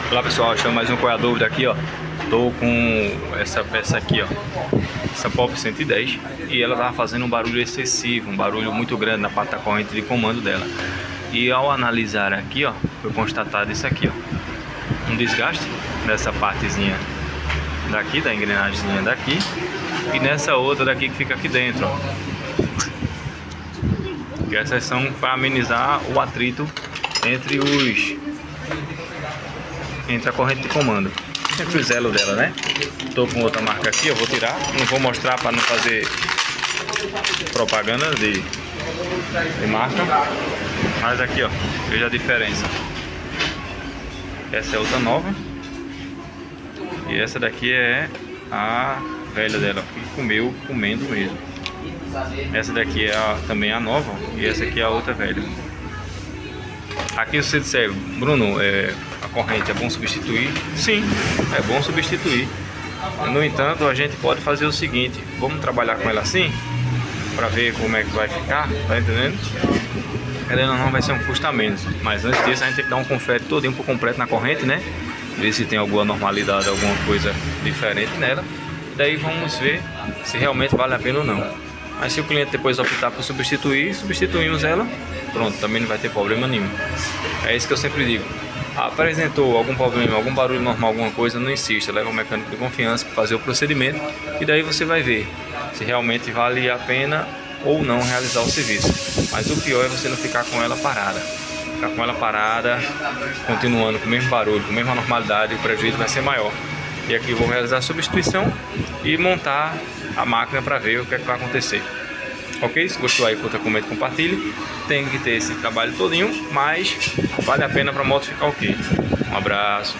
Olá pessoal, estamos mais um Qual é a Dúvida aqui, ó. Tô com essa peça aqui, ó, essa Pop 110, e ela tava fazendo um barulho excessivo, um barulho muito grande na parte da corrente de comando dela. E ao analisar aqui, ó, foi constatado isso aqui, ó, um desgaste nessa partezinha daqui, da engrenagemzinha daqui, e nessa outra daqui que fica aqui dentro, ó. E essas são para amenizar o atrito entre a corrente de comando, entre os elos dela, né? Tô com outra marca aqui, eu vou tirar, não vou mostrar para não fazer propaganda de marca, mas aqui, ó, veja a diferença. Essa é outra nova e essa daqui é a velha dela, que comeu comendo mesmo. Essa daqui é também a nova e essa aqui é a outra velha. Aqui você disser, Bruno, a corrente é bom substituir? Sim, é bom substituir. No entanto, a gente pode fazer o seguinte: vamos trabalhar com ela assim, para ver como é que vai ficar, tá entendendo? Querendo ou não, vai ser um custo a menos. Mas antes disso, a gente tem que dar um confere todinho por completo na corrente, né? Ver se tem alguma anormalidade, alguma coisa diferente nela. Daí vamos ver se realmente vale a pena ou não. Mas se o cliente depois optar por substituir, substituímos ela, pronto, também não vai ter problema nenhum. É isso que eu sempre digo: apresentou algum problema, algum barulho normal, alguma coisa, não insista, leva um mecânico de confiança para fazer o procedimento, e daí você vai ver se realmente vale a pena ou não realizar o serviço. Mas o pior é você não ficar com ela parada. Ficar com ela parada, continuando com o mesmo barulho, com a mesma normalidade, o prejuízo vai ser maior. E aqui eu vou realizar a substituição e montar a máquina para ver o que é que vai acontecer. Ok? Se gostou aí, curta, comente, compartilhe. Tem que ter esse trabalho todinho, mas vale a pena para a moto ficar ok. Um abraço.